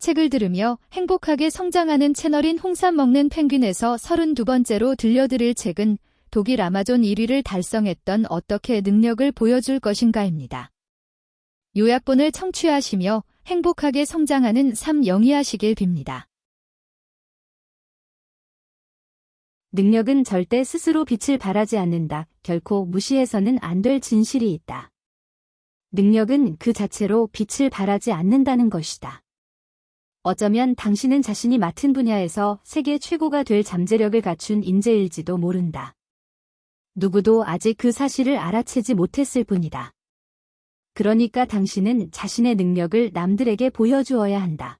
책을 들으며 행복하게 성장하는 채널인 홍삼 먹는 펭귄에서 32번째로 들려드릴 책은 독일 아마존 1위를 달성했던 어떻게 능력을 보여줄 것인가입니다. 요약본을 청취하시며 행복하게 성장하는 삶 영위하시길 빕니다. 능력은 절대 스스로 빛을 발하지 않는다. 결코 무시해서는 안 될 진실이 있다. 능력은 그 자체로 빛을 발하지 않는다는 것이다. 어쩌면 당신은 자신이 맡은 분야에서 세계 최고가 될 잠재력을 갖춘 인재일지도 모른다. 누구도 아직 그 사실을 알아채지 못했을 뿐이다. 그러니까 당신은 자신의 능력을 남들에게 보여주어야 한다.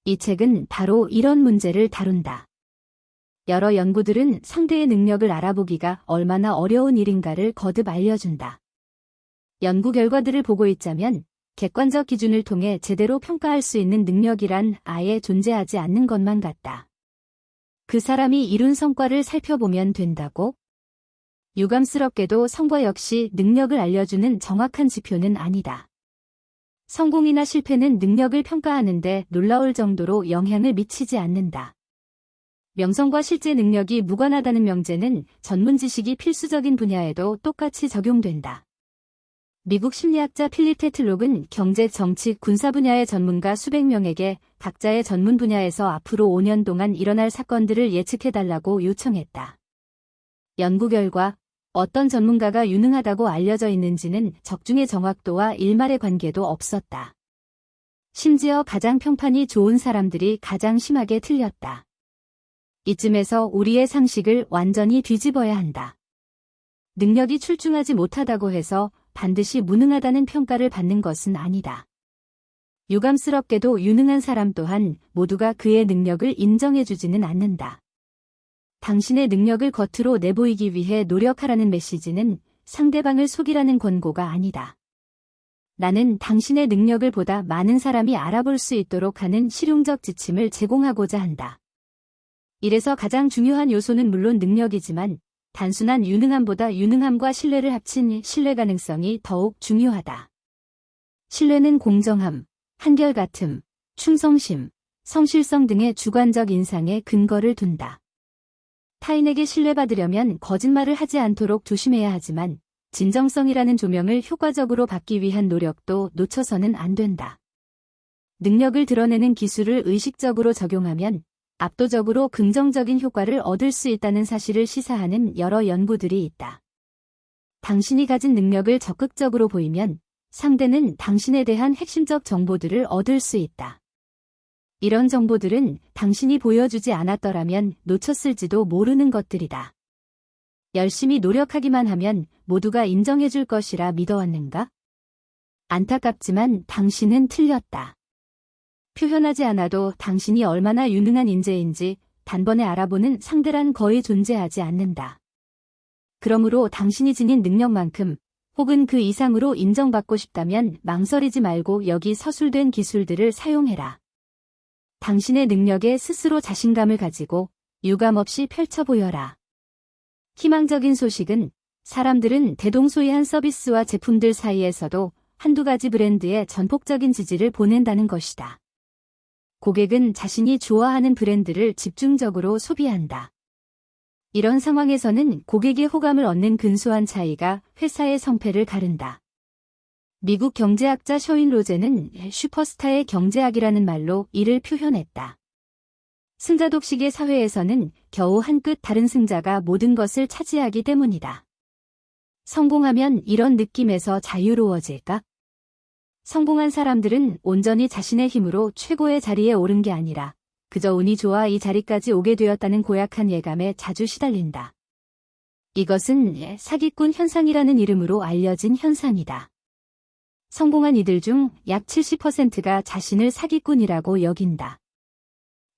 이 책은 바로 이런 문제를 다룬다. 여러 연구들은 상대의 능력을 알아보기가 얼마나 어려운 일인가를 거듭 알려준다. 연구 결과들을 보고 있자면 객관적 기준을 통해 제대로 평가할 수 있는 능력이란 아예 존재하지 않는 것만 같다. 그 사람이 이룬 성과를 살펴보면 된다고? 유감스럽게도 성과 역시 능력을 알려주는 정확한 지표는 아니다. 성공이나 실패는 능력을 평가하는데 놀라울 정도로 영향을 미치지 않는다. 명성과 실제 능력이 무관하다는 명제는 전문 지식이 필수적인 분야에도 똑같이 적용된다. 미국 심리학자 필립 테틀록은 경제, 정치, 군사 분야의 전문가 수백 명에게 각자의 전문 분야에서 앞으로 5년 동안 일어날 사건들을 예측해달라고 요청했다. 연구 결과 어떤 전문가가 유능하다고 알려져 있는지는 적중의 정확도와 일말의 관계도 없었다. 심지어 가장 평판이 좋은 사람들이 가장 심하게 틀렸다. 이쯤에서 우리의 상식을 완전히 뒤집어야 한다. 능력이 출중하지 못하다고 해서 반드시 무능하다는 평가를 받는 것은 아니다. 유감스럽게도 유능한 사람 또한 모두가 그의 능력을 인정해주지는 않는다. 당신의 능력을 겉으로 내보이기 위해 노력하라는 메시지는 상대방을 속이라는 권고가 아니다. 나는 당신의 능력을 보다 많은 사람이 알아볼 수 있도록 하는 실용적 지침을 제공하고자 한다. 이래서 가장 중요한 요소는 물론 능력이지만 단순한 유능함보다 유능함과 신뢰를 합친 신뢰 가능성이 더욱 중요하다. 신뢰는 공정함, 한결같음, 충성심, 성실성 등의 주관적 인상에 근거를 둔다. 타인에게 신뢰받으려면 거짓말을 하지 않도록 조심해야 하지만 진정성이라는 조명을 효과적으로 받기 위한 노력도 놓쳐서는 안 된다. 능력을 드러내는 기술을 의식적으로 적용하면 압도적으로 긍정적인 효과를 얻을 수 있다는 사실을 시사하는 여러 연구들이 있다. 당신이 가진 능력을 적극적으로 보이면 상대는 당신에 대한 핵심적 정보들을 얻을 수 있다. 이런 정보들은 당신이 보여주지 않았더라면 놓쳤을지도 모르는 것들이다. 열심히 노력하기만 하면 모두가 인정해줄 것이라 믿어왔는가? 안타깝지만 당신은 틀렸다. 표현하지 않아도 당신이 얼마나 유능한 인재인지 단번에 알아보는 상대란 거의 존재하지 않는다. 그러므로 당신이 지닌 능력만큼 혹은 그 이상으로 인정받고 싶다면 망설이지 말고 여기 서술된 기술들을 사용해라. 당신의 능력에 스스로 자신감을 가지고 유감없이 펼쳐보여라. 희망적인 소식은 사람들은 대동소이한 서비스와 제품들 사이에서도 한두 가지 브랜드의 전폭적인 지지를 보낸다는 것이다. 고객은 자신이 좋아하는 브랜드를 집중적으로 소비한다. 이런 상황에서는 고객의 호감을 얻는 근소한 차이가 회사의 성패를 가른다. 미국 경제학자 셔윈 로제는 슈퍼스타의 경제학이라는 말로 이를 표현했다. 승자독식의 사회에서는 겨우 한 끗 다른 승자가 모든 것을 차지하기 때문이다. 성공하면 이런 느낌에서 자유로워질까? 성공한 사람들은 온전히 자신의 힘으로 최고의 자리에 오른 게 아니라 그저 운이 좋아 이 자리까지 오게 되었다는 고약한 예감에 자주 시달린다. 이것은 사기꾼 현상이라는 이름으로 알려진 현상이다. 성공한 이들 중 약 70%가 자신을 사기꾼이라고 여긴다.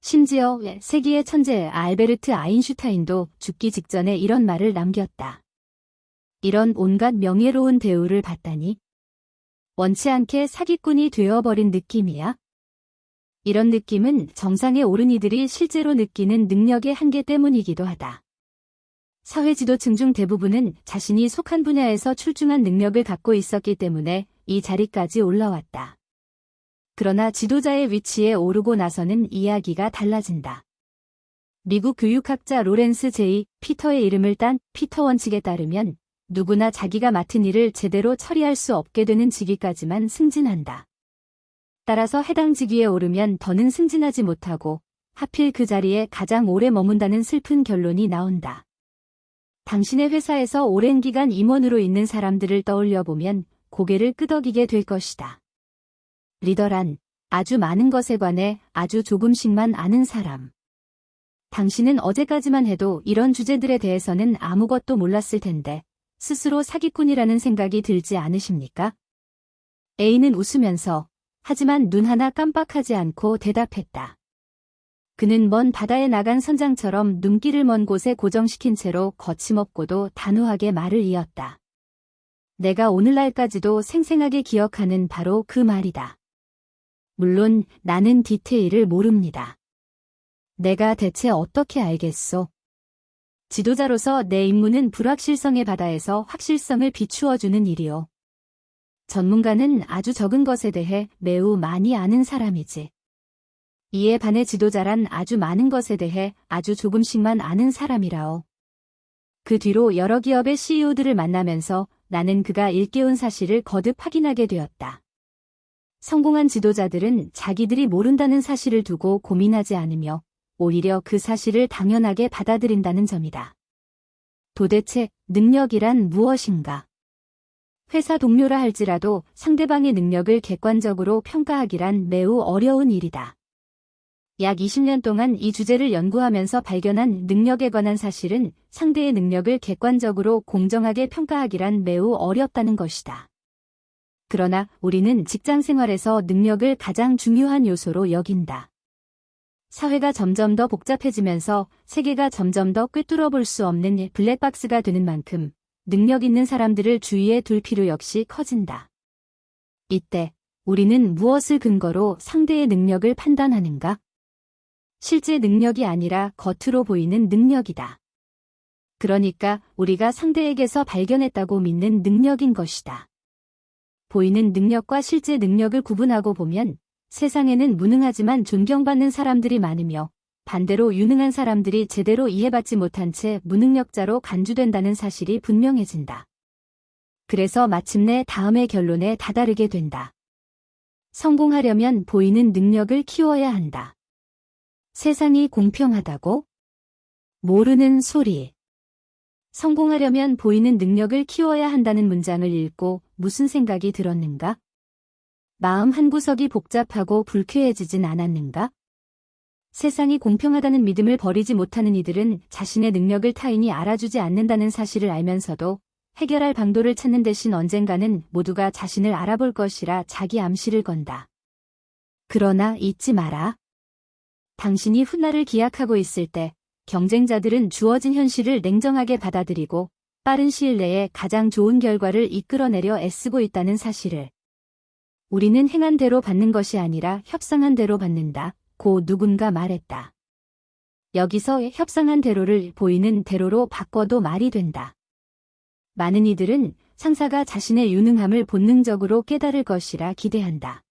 심지어 세기의 천재 알베르트 아인슈타인도 죽기 직전에 이런 말을 남겼다. 이런 온갖 명예로운 대우를 받다니 원치 않게 사기꾼이 되어버린 느낌이야? 이런 느낌은 정상에 오른 이들이 실제로 느끼는 능력의 한계 때문이기도 하다. 사회 지도층 중 대부분은 자신이 속한 분야에서 출중한 능력을 갖고 있었기 때문에 이 자리까지 올라왔다. 그러나 지도자의 위치에 오르고 나서는 이야기가 달라진다. 미국 교육학자 로렌스 제이 피터의 이름을 딴 피터 원칙에 따르면 누구나 자기가 맡은 일을 제대로 처리할 수 없게 되는 직위까지만 승진한다. 따라서 해당 직위에 오르면 더는 승진하지 못하고 하필 그 자리에 가장 오래 머문다는 슬픈 결론이 나온다. 당신의 회사에서 오랜 기간 임원으로 있는 사람들을 떠올려 보면 고개를 끄덕이게 될 것이다. 리더란 아주 많은 것에 관해 아주 조금씩만 아는 사람. 당신은 어제까지만 해도 이런 주제들에 대해서는 아무것도 몰랐을 텐데 스스로 사기꾼이라는 생각이 들지 않으십니까? A는 웃으면서 하지만 눈 하나 깜빡하지 않고 대답했다. 그는 먼 바다에 나간 선장처럼 눈길을 먼 곳에 고정시킨 채로 거침없고도 단호하게 말을 이었다. 내가 오늘날까지도 생생하게 기억하는 바로 그 말이다. 물론 나는 디테일을 모릅니다. 내가 대체 어떻게 알겠소? 지도자로서 내 임무는 불확실성의 바다에서 확실성을 비추어주는 일이오. 전문가는 아주 적은 것에 대해 매우 많이 아는 사람이지. 이에 반해 지도자란 아주 많은 것에 대해 아주 조금씩만 아는 사람이라오. 그 뒤로 여러 기업의 CEO들을 만나면서 나는 그가 일깨운 사실을 거듭 확인하게 되었다. 성공한 지도자들은 자기들이 모른다는 사실을 두고 고민하지 않으며 오히려 그 사실을 당연하게 받아들인다는 점이다. 도대체 능력이란 무엇인가? 회사 동료라 할지라도 상대방의 능력을 객관적으로 평가하기란 매우 어려운 일이다. 약 20년 동안 이 주제를 연구하면서 발견한 능력에 관한 사실은 상대의 능력을 객관적으로 공정하게 평가하기란 매우 어렵다는 것이다. 그러나 우리는 직장 생활에서 능력을 가장 중요한 요소로 여긴다. 사회가 점점 더 복잡해지면서 세계가 점점 더 꿰뚫어 볼 수 없는 블랙박스가 되는 만큼 능력 있는 사람들을 주위에 둘 필요 역시 커진다. 이때 우리는 무엇을 근거로 상대의 능력을 판단하는가? 실제 능력이 아니라 겉으로 보이는 능력이다. 그러니까 우리가 상대에게서 발견했다고 믿는 능력인 것이다. 보이는 능력과 실제 능력을 구분하고 보면 세상에는 무능하지만 존경받는 사람들이 많으며 반대로 유능한 사람들이 제대로 이해받지 못한 채 무능력자로 간주된다는 사실이 분명해진다. 그래서 마침내 다음의 결론에 다다르게 된다. 성공하려면 보이는 능력을 키워야 한다. 세상이 공평하다고? 모르는 소리. 성공하려면 보이는 능력을 키워야 한다는 문장을 읽고 무슨 생각이 들었는가? 마음 한구석이 복잡하고 불쾌해지진 않았는가? 세상이 공평하다는 믿음을 버리지 못하는 이들은 자신의 능력을 타인이 알아주지 않는다는 사실을 알면서도 해결할 방도를 찾는 대신 언젠가는 모두가 자신을 알아볼 것이라 자기 암시를 건다. 그러나 잊지 마라. 당신이 훗날을 기약하고 있을 때 경쟁자들은 주어진 현실을 냉정하게 받아들이고 빠른 시일 내에 가장 좋은 결과를 이끌어내려 애쓰고 있다는 사실을. 우리는 행한 대로 받는 것이 아니라 협상한 대로 받는다. 고 누군가 말했다. 여기서 협상한 대로를 보이는 대로로 바꿔도 말이 된다. 많은 이들은 상사가 자신의 유능함을 본능적으로 깨달을 것이라 기대한다.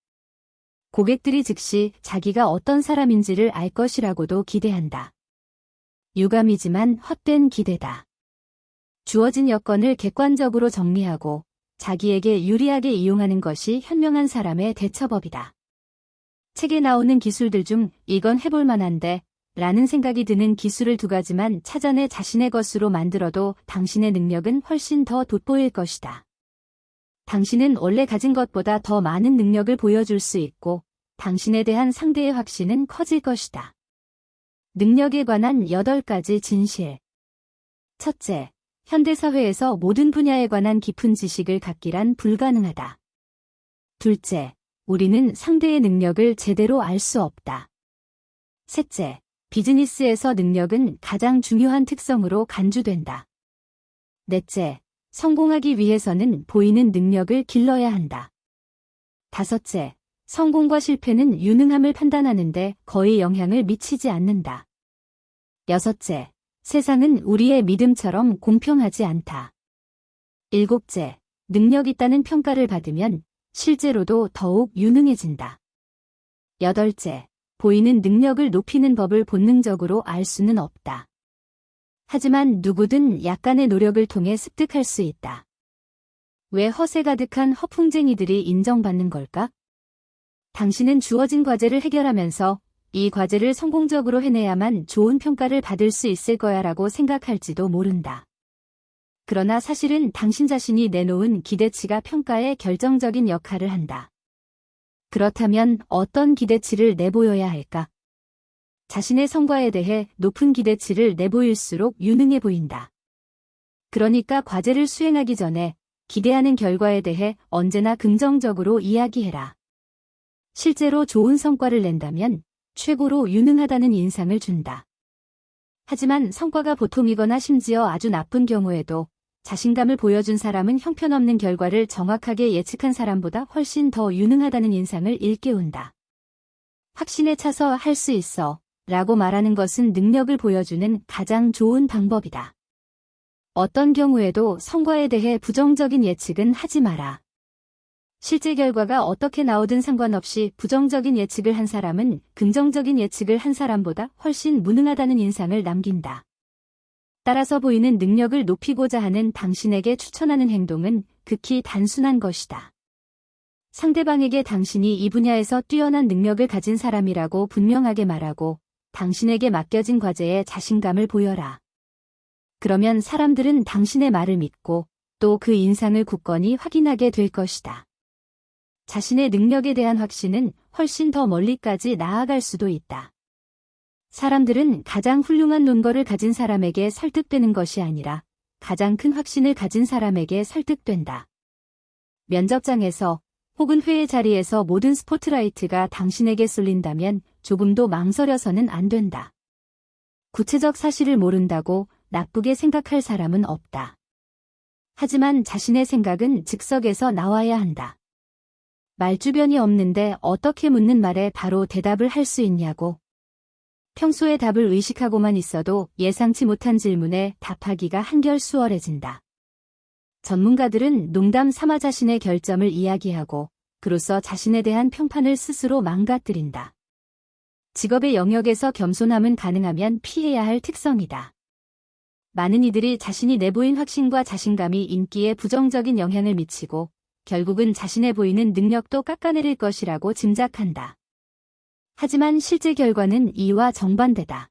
고객들이 즉시 자기가 어떤 사람인지를 알 것이라고도 기대한다. 유감이지만 헛된 기대다. 주어진 여건을 객관적으로 정리하고 자기에게 유리하게 이용하는 것이 현명한 사람의 대처법이다. 책에 나오는 기술들 중 이건 해볼 만한데 라는 생각이 드는 기술을 2가지만 찾아내 자신의 것으로 만들어도 당신의 능력은 훨씬 더 돋보일 것이다. 당신은 원래 가진 것보다 더 많은 능력을 보여줄 수 있고 당신에 대한 상대의 확신은 커질 것이다. 능력에 관한 8가지 진실. 첫째, 현대사회에서 모든 분야에 관한 깊은 지식을 갖기란 불가능하다. 둘째, 우리는 상대의 능력을 제대로 알 수 없다. 셋째, 비즈니스에서 능력은 가장 중요한 특성으로 간주된다. 넷째, 성공하기 위해서는 보이는 능력을 길러야 한다. 다섯째, 성공과 실패는 유능함을 판단하는데 거의 영향을 미치지 않는다. 여섯째, 세상은 우리의 믿음처럼 공평하지 않다. 일곱째, 능력 있다는 평가를 받으면 실제로도 더욱 유능해진다. 8째, 보이는 능력을 높이는 법을 본능적으로 알 수는 없다. 하지만 누구든 약간의 노력을 통해 습득할 수 있다. 왜 허세 가득한 허풍쟁이들이 인정받는 걸까? 당신은 주어진 과제를 해결하면서 이 과제를 성공적으로 해내야만 좋은 평가를 받을 수 있을 거야라고 생각할지도 모른다. 그러나 사실은 당신 자신이 내놓은 기대치가 평가에 결정적인 역할을 한다. 그렇다면 어떤 기대치를 내보여야 할까? 자신의 성과에 대해 높은 기대치를 내보일수록 유능해 보인다. 그러니까 과제를 수행하기 전에 기대하는 결과에 대해 언제나 긍정적으로 이야기해라. 실제로 좋은 성과를 낸다면 최고로 유능하다는 인상을 준다. 하지만 성과가 보통이거나 심지어 아주 나쁜 경우에도 자신감을 보여준 사람은 형편없는 결과를 정확하게 예측한 사람보다 훨씬 더 유능하다는 인상을 일깨운다. 확신에 차서 할 수 있어 라고 말하는 것은 능력을 보여주는 가장 좋은 방법이다. 어떤 경우에도 성과에 대해 부정적인 예측은 하지 마라. 실제 결과가 어떻게 나오든 상관없이 부정적인 예측을 한 사람은 긍정적인 예측을 한 사람보다 훨씬 무능하다는 인상을 남긴다. 따라서 보이는 능력을 높이고자 하는 당신에게 추천하는 행동은 극히 단순한 것이다. 상대방에게 당신이 이 분야에서 뛰어난 능력을 가진 사람이라고 분명하게 말하고 당신에게 맡겨진 과제에 자신감을 보여라. 그러면 사람들은 당신의 말을 믿고 또 그 인상을 굳건히 확인하게 될 것이다. 자신의 능력에 대한 확신은 훨씬 더 멀리까지 나아갈 수도 있다. 사람들은 가장 훌륭한 논거를 가진 사람에게 설득되는 것이 아니라 가장 큰 확신을 가진 사람에게 설득된다. 면접장에서 혹은 회의 자리에서 모든 스포트라이트가 당신에게 쏠린다면 조금도 망설여서는 안 된다. 구체적 사실을 모른다고 나쁘게 생각할 사람은 없다. 하지만 자신의 생각은 즉석에서 나와야 한다. 말주변이 없는데 어떻게 묻는 말에 바로 대답을 할 수 있냐고. 평소에 답을 의식하고만 있어도 예상치 못한 질문에 답하기가 한결 수월해진다. 전문가들은 농담 삼아 자신의 결점을 이야기하고 그로써 자신에 대한 평판을 스스로 망가뜨린다. 직업의 영역에서 겸손함은 가능하면 피해야 할 특성이다. 많은 이들이 자신이 내보인 확신과 자신감이 인기에 부정적인 영향을 미치고 결국은 자신의 보이는 능력도 깎아내릴 것이라고 짐작한다. 하지만 실제 결과는 이와 정반대다.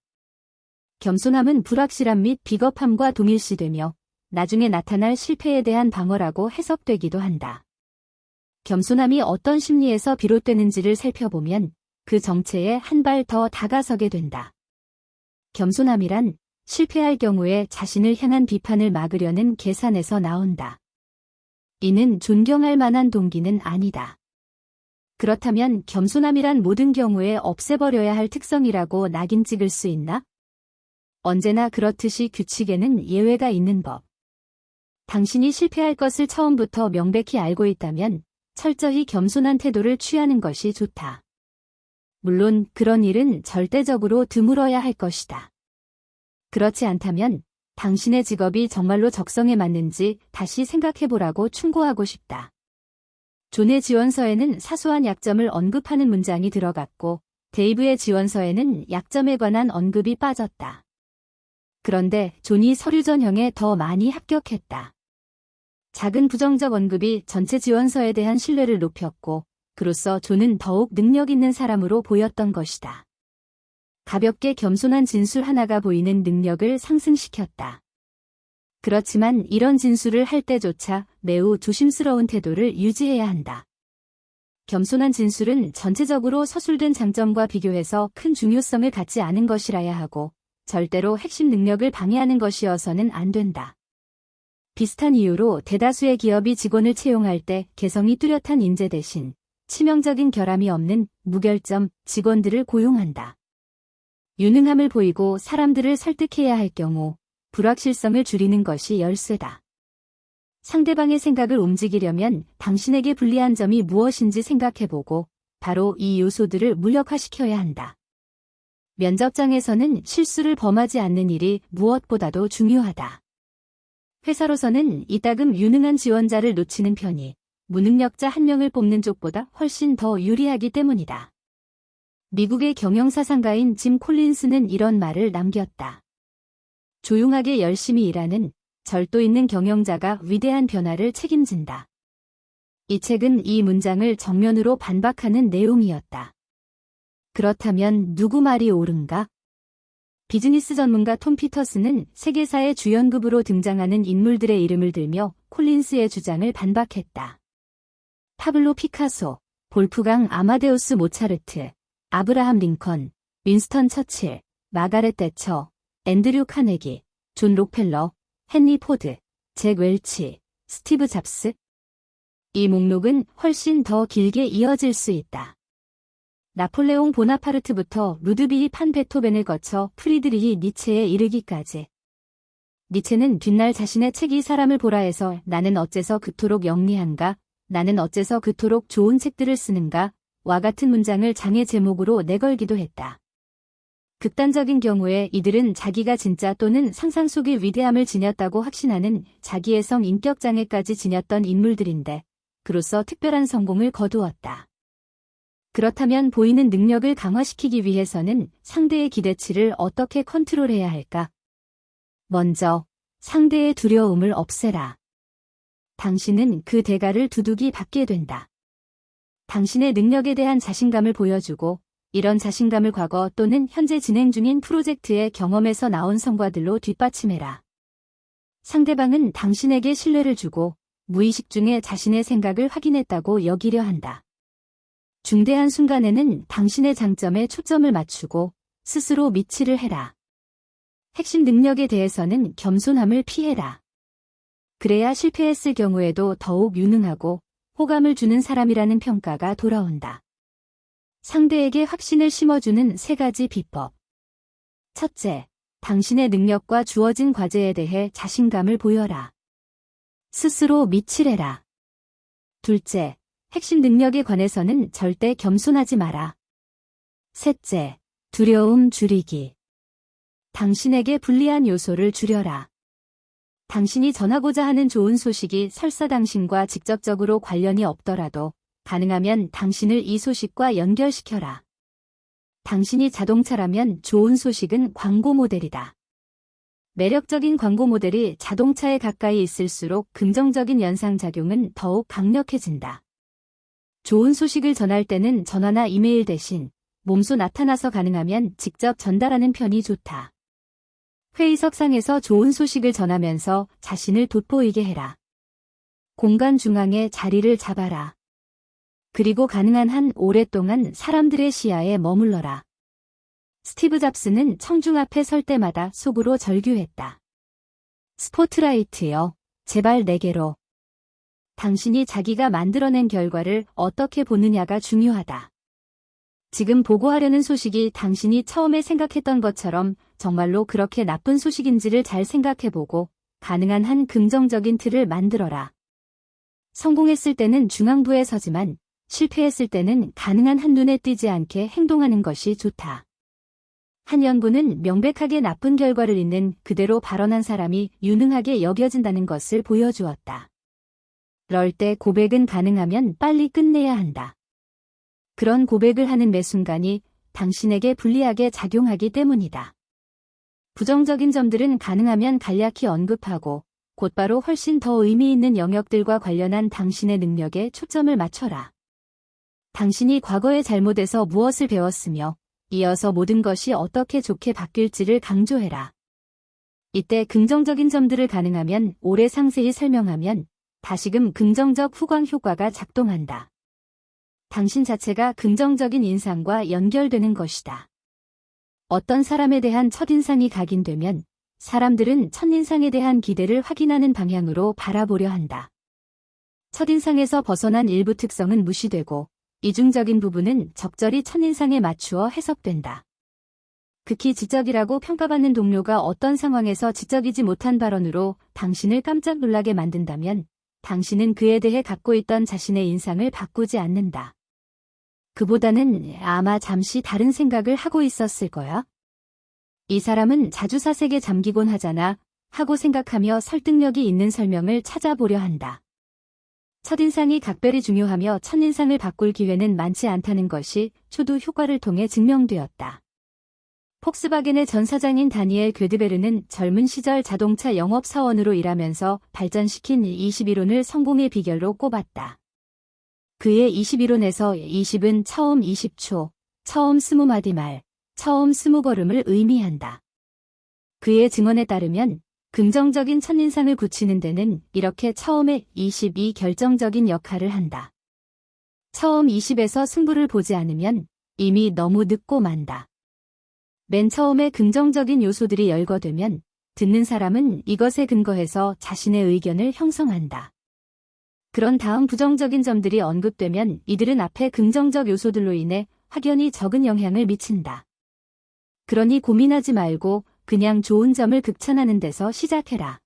겸손함은 불확실함 및 비겁함과 동일시되며 나중에 나타날 실패에 대한 방어라고 해석되기도 한다. 겸손함이 어떤 심리에서 비롯되는지를 살펴보면 그 정체에 한 발 더 다가서게 된다. 겸손함이란 실패할 경우에 자신을 향한 비판을 막으려는 계산에서 나온다. 이는 존경할 만한 동기는 아니다. 그렇다면 겸손함이란 모든 경우에 없애버려야 할 특성이라고 낙인 찍을 수 있나? 언제나 그렇듯이 규칙에는 예외가 있는 법. 당신이 실패할 것을 처음부터 명백히 알고 있다면 철저히 겸손한 태도를 취하는 것이 좋다. 물론 그런 일은 절대적으로 드물어야 할 것이다. 그렇지 않다면 당신의 직업이 정말로 적성에 맞는지 다시 생각해보라고 충고하고 싶다. 존의 지원서에는 사소한 약점을 언급하는 문장이 들어갔고 데이브의 지원서에는 약점에 관한 언급이 빠졌다. 그런데 존이 서류 전형에 더 많이 합격했다. 작은 부정적 언급이 전체 지원서에 대한 신뢰를 높였고 그로써 존은 더욱 능력 있는 사람으로 보였던 것이다. 가볍게 겸손한 진술 하나가 보이는 능력을 상승시켰다. 그렇지만 이런 진술을 할 때조차 매우 조심스러운 태도를 유지해야 한다. 겸손한 진술은 전체적으로 서술된 장점과 비교해서 큰 중요성을 갖지 않은 것이라야 하고 절대로 핵심 능력을 방해하는 것이어서는 안 된다. 비슷한 이유로 대다수의 기업이 직원을 채용할 때 개성이 뚜렷한 인재 대신 치명적인 결함이 없는 무결점 직원들을 고용한다. 유능함을 보이고 사람들을 설득해야 할 경우 불확실성을 줄이는 것이 열쇠다. 상대방의 생각을 움직이려면 당신에게 불리한 점이 무엇인지 생각해보고 바로 이 요소들을 무력화시켜야 한다. 면접장에서는 실수를 범하지 않는 일이 무엇보다도 중요하다. 회사로서는 이따금 유능한 지원자를 놓치는 편이 무능력자 한 명을 뽑는 쪽보다 훨씬 더 유리하기 때문이다. 미국의 경영사상가인 짐 콜린스는 이런 말을 남겼다. 조용하게 열심히 일하는 절도 있는 경영자가 위대한 변화를 책임진다. 이 책은 이 문장을 정면으로 반박하는 내용이었다. 그렇다면 누구 말이 옳은가? 비즈니스 전문가 톰 피터스는 세계사의 주연급으로 등장하는 인물들의 이름을 들며 콜린스의 주장을 반박했다. 파블로 피카소, 볼프강 아마데우스 모차르트, 아브라함 링컨, 윈스턴 처칠, 마가렛 대처, 앤드류 카네기, 존 록펠러, 헨리 포드, 잭 웰치, 스티브 잡스. 이 목록은 훨씬 더 길게 이어질 수 있다. 나폴레옹 보나파르트부터 루드비히 판 베토벤을 거쳐 프리드리히 니체에 이르기까지. 니체는 뒷날 자신의 책이 사람을 보라 해서 나는 어째서 그토록 영리한가, 나는 어째서 그토록 좋은 책들을 쓰는가, 와 같은 문장을 장의 제목으로 내걸기도 했다. 극단적인 경우에 이들은 자기가 진짜 또는 상상 속의 위대함을 지녔다고 확신하는 자기애성 인격장애까지 지녔던 인물들인데, 그로써 특별한 성공을 거두었다. 그렇다면 보이는 능력을 강화시키기 위해서는 상대의 기대치를 어떻게 컨트롤해야 할까? 먼저, 상대의 두려움을 없애라. 당신은 그 대가를 두둑이 받게 된다. 당신의 능력에 대한 자신감을 보여주고, 이런 자신감을 과거 또는 현재 진행 중인 프로젝트의 경험에서 나온 성과들로 뒷받침해라. 상대방은 당신에게 신뢰를 주고, 무의식 중에 자신의 생각을 확인했다고 여기려 한다. 중대한 순간에는 당신의 장점에 초점을 맞추고 스스로 미치를 해라. 핵심 능력에 대해서는 겸손함을 피해라. 그래야 실패했을 경우에도 더욱 유능하고 호감을 주는 사람이라는 평가가 돌아온다. 상대에게 확신을 심어주는 3가지 비법. 첫째, 당신의 능력과 주어진 과제에 대해 자신감을 보여라. 스스로 미치래라. 둘째, 핵심 능력에 관해서는 절대 겸손하지 마라. 셋째, 두려움 줄이기. 당신에게 불리한 요소를 줄여라. 당신이 전하고자 하는 좋은 소식이 설사 당신과 직접적으로 관련이 없더라도 가능하면 당신을 이 소식과 연결시켜라. 당신이 자동차라면 좋은 소식은 광고 모델이다. 매력적인 광고 모델이 자동차에 가까이 있을수록 긍정적인 연상작용은 더욱 강력해진다. 좋은 소식을 전할 때는 전화나 이메일 대신 몸소 나타나서 가능하면 직접 전달하는 편이 좋다. 회의석상에서 좋은 소식을 전하면서 자신을 돋보이게 해라. 공간 중앙에 자리를 잡아라. 그리고 가능한 한 오랫동안 사람들의 시야에 머물러라. 스티브 잡스는 청중 앞에 설 때마다 속으로 절규했다. 스포트라이트여, 제발 내게로. 당신이 자기가 만들어낸 결과를 어떻게 보느냐가 중요하다. 지금 보고하려는 소식이 당신이 처음에 생각했던 것처럼 정말로 그렇게 나쁜 소식인지를 잘 생각해보고 가능한 한 긍정적인 틀을 만들어라. 성공했을 때는 중앙부에 서지만 실패했을 때는 가능한 한 눈에 띄지 않게 행동하는 것이 좋다. 한 연구는 명백하게 나쁜 결과를 잇는 그대로 발언한 사람이 유능하게 여겨진다는 것을 보여주었다. 그럴 때 고백은 가능하면 빨리 끝내야 한다. 그런 고백을 하는 매 순간이 당신에게 불리하게 작용하기 때문이다. 부정적인 점들은 가능하면 간략히 언급하고 곧바로 훨씬 더 의미 있는 영역들과 관련한 당신의 능력에 초점을 맞춰라. 당신이 과거에 잘못해서 무엇을 배웠으며 이어서 모든 것이 어떻게 좋게 바뀔지를 강조해라. 이때 긍정적인 점들을 가능하면 오래 상세히 설명하면 다시금 긍정적 후광 효과가 작동한다. 당신 자체가 긍정적인 인상과 연결되는 것이다. 어떤 사람에 대한 첫인상이 각인되면 사람들은 첫인상에 대한 기대를 확인하는 방향으로 바라보려 한다. 첫인상에서 벗어난 일부 특성은 무시되고 이중적인 부분은 적절히 첫인상에 맞추어 해석된다. 극히 지적이라고 평가받는 동료가 어떤 상황에서 지적이지 못한 발언으로 당신을 깜짝 놀라게 만든다면 당신은 그에 대해 갖고 있던 자신의 인상을 바꾸지 않는다. 그보다는 아마 잠시 다른 생각을 하고 있었을 거야. 이 사람은 자주 사색에 잠기곤 하잖아 하고 생각하며 설득력이 있는 설명을 찾아보려 한다. 첫인상이 각별히 중요하며 첫인상을 바꿀 기회는 많지 않다는 것이 초두 효과를 통해 증명되었다. 폭스바겐의 전 사장인 다니엘 괴드베르는 젊은 시절 자동차 영업사원으로 일하면서 발전시킨 21혼을 성공의 비결로 꼽았다. 그의 21혼에서 20은 처음 20초, 처음 20마디 말, 처음 20걸음을 의미한다. 그의 증언에 따르면 긍정적인 첫인상을 굳히는 데는 이렇게 처음에 20이 결정적인 역할을 한다. 처음 20에서 승부를 보지 않으면 이미 너무 늦고 만다. 맨 처음에 긍정적인 요소들이 열거되면 듣는 사람은 이것에 근거해서 자신의 의견을 형성한다. 그런 다음 부정적인 점들이 언급되면 이들은 앞에 긍정적 요소들로 인해 확연히 적은 영향을 미친다. 그러니 고민하지 말고 그냥 좋은 점을 극찬하는 데서 시작해라.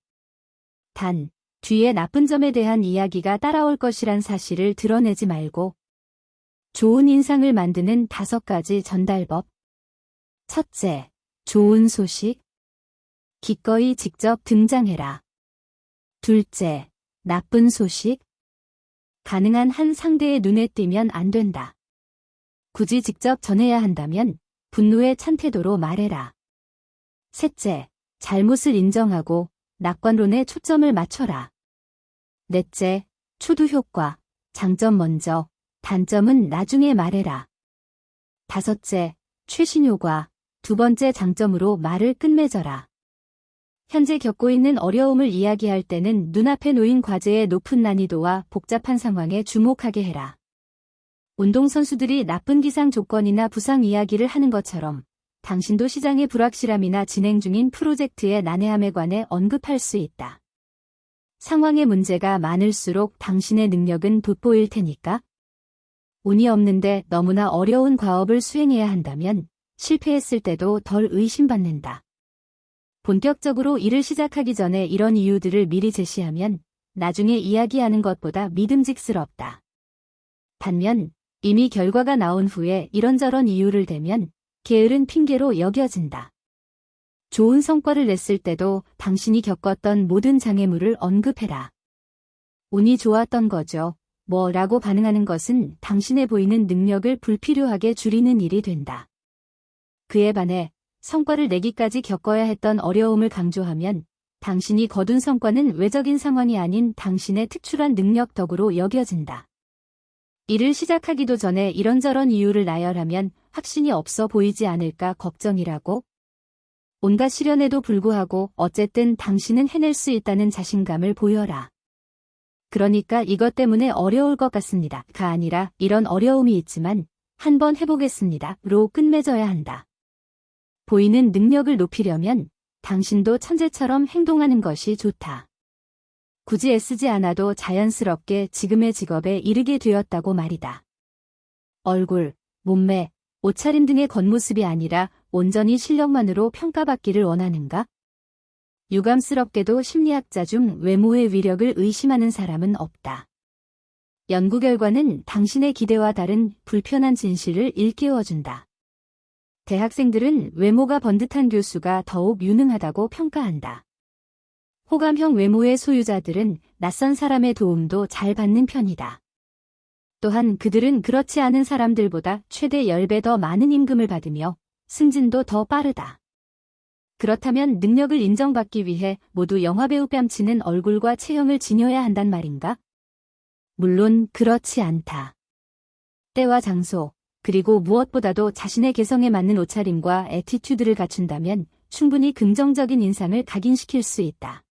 단, 뒤에 나쁜 점에 대한 이야기가 따라올 것이란 사실을 드러내지 말고 좋은 인상을 만드는 5가지 전달법. 첫째, 좋은 소식. 기꺼이 직접 등장해라. 둘째, 나쁜 소식. 가능한 한 상대의 눈에 띄면 안 된다. 굳이 직접 전해야 한다면 분노에 찬 태도로 말해라. 셋째, 잘못을 인정하고 낙관론에 초점을 맞춰라. 넷째, 초두 효과. 장점 먼저, 단점은 나중에 말해라. 다섯째, 최신 효과. 2번째 장점으로 말을 끝맺어라. 현재 겪고 있는 어려움을 이야기할 때는 눈앞에 놓인 과제의 높은 난이도와 복잡한 상황에 주목하게 해라. 운동선수들이 나쁜 기상 조건이나 부상 이야기를 하는 것처럼 당신도 시장의 불확실함이나 진행 중인 프로젝트의 난해함에 관해 언급할 수 있다. 상황의 문제가 많을수록 당신의 능력은 돋보일 테니까. 운이 없는데 너무나 어려운 과업을 수행해야 한다면 실패했을 때도 덜 의심받는다. 본격적으로 일을 시작하기 전에 이런 이유들을 미리 제시하면 나중에 이야기하는 것보다 믿음직스럽다. 반면 이미 결과가 나온 후에 이런저런 이유를 대면 게으른 핑계로 여겨진다. 좋은 성과를 냈을 때도 당신이 겪었던 모든 장애물을 언급해라. 운이 좋았던 거죠. 라고 반응하는 것은 당신의 보이는 능력을 불필요하게 줄이는 일이 된다. 그에 반해 성과를 내기까지 겪어야 했던 어려움을 강조하면 당신이 거둔 성과는 외적인 상황이 아닌 당신의 특출한 능력 덕으로 여겨진다. 일을 시작하기도 전에 이런저런 이유를 나열하면 확신이 없어 보이지 않을까 걱정이라고? 온갖 시련에도 불구하고 어쨌든 당신은 해낼 수 있다는 자신감을 보여라. 그러니까 이것 때문에 어려울 것 같습니다.가 아니라 이런 어려움이 있지만 한번 해보겠습니다.로 끝맺어야 한다. 보이는 능력을 높이려면 당신도 천재처럼 행동하는 것이 좋다. 굳이 애쓰지 않아도 자연스럽게 지금의 직업에 이르게 되었다고 말이다. 얼굴, 몸매, 옷차림 등의 겉모습이 아니라 온전히 실력만으로 평가받기를 원하는가? 유감스럽게도 심리학자 중 외모의 위력을 의심하는 사람은 없다. 연구 결과는 당신의 기대와 다른 불편한 진실을 일깨워준다. 대학생들은 외모가 번듯한 교수가 더욱 유능하다고 평가한다. 호감형 외모의 소유자들은 낯선 사람의 도움도 잘 받는 편이다. 또한 그들은 그렇지 않은 사람들보다 최대 10배 더 많은 임금을 받으며 승진도 더 빠르다. 그렇다면 능력을 인정받기 위해 모두 영화배우 뺨치는 얼굴과 체형을 지녀야 한단 말인가? 물론 그렇지 않다. 때와 장소, 그리고 무엇보다도 자신의 개성에 맞는 옷차림과 애티튜드를 갖춘다면 충분히 긍정적인 인상을 각인시킬 수 있다.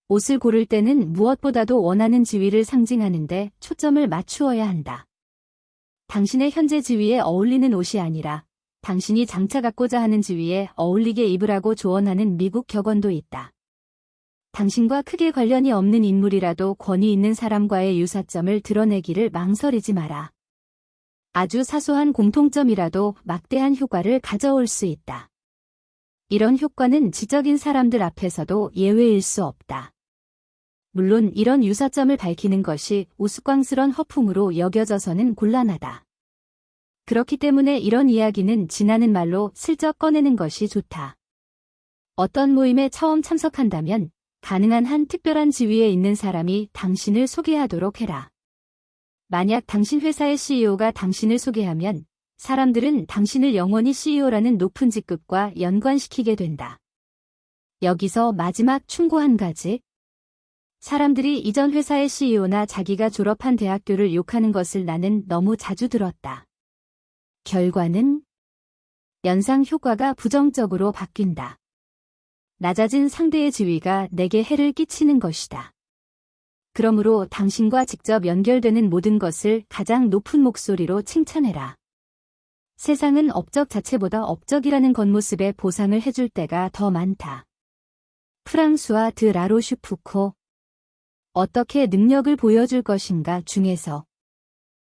옷을 고를 때는 무엇보다도 원하는 지위를 상징하는데 초점을 맞추어야 한다. 당신의 현재 지위에 어울리는 옷이 아니라 당신이 장차 갖고자 하는 지위에 어울리게 입으라고 조언하는 미국 격언도 있다. 당신과 크게 관련이 없는 인물이라도 권위 있는 사람과의 유사점을 드러내기를 망설이지 마라. 아주 사소한 공통점이라도 막대한 효과를 가져올 수 있다. 이런 효과는 지적인 사람들 앞에서도 예외일 수 없다. 물론 이런 유사점을 밝히는 것이 우스꽝스런 허풍으로 여겨져서는 곤란하다. 그렇기 때문에 이런 이야기는 지나는 말로 슬쩍 꺼내는 것이 좋다. 어떤 모임에 처음 참석한다면 가능한 한 특별한 지위에 있는 사람이 당신을 소개하도록 해라. 만약 당신 회사의 CEO가 당신을 소개하면 사람들은 당신을 영원히 CEO라는 높은 직급과 연관시키게 된다. 여기서 마지막 충고 한 가지. 사람들이 이전 회사의 CEO나 자기가 졸업한 대학교를 욕하는 것을 나는 너무 자주 들었다. 결과는 연상 효과가 부정적으로 바뀐다. 낮아진 상대의 지위가 내게 해를 끼치는 것이다. 그러므로 당신과 직접 연결되는 모든 것을 가장 높은 목소리로 칭찬해라. 세상은 업적 자체보다 업적이라는 겉모습에 보상을 해줄 때가 더 많다. 프랑수와 드 라로슈푸코. 어떻게 능력을 보여줄 것인가 중에서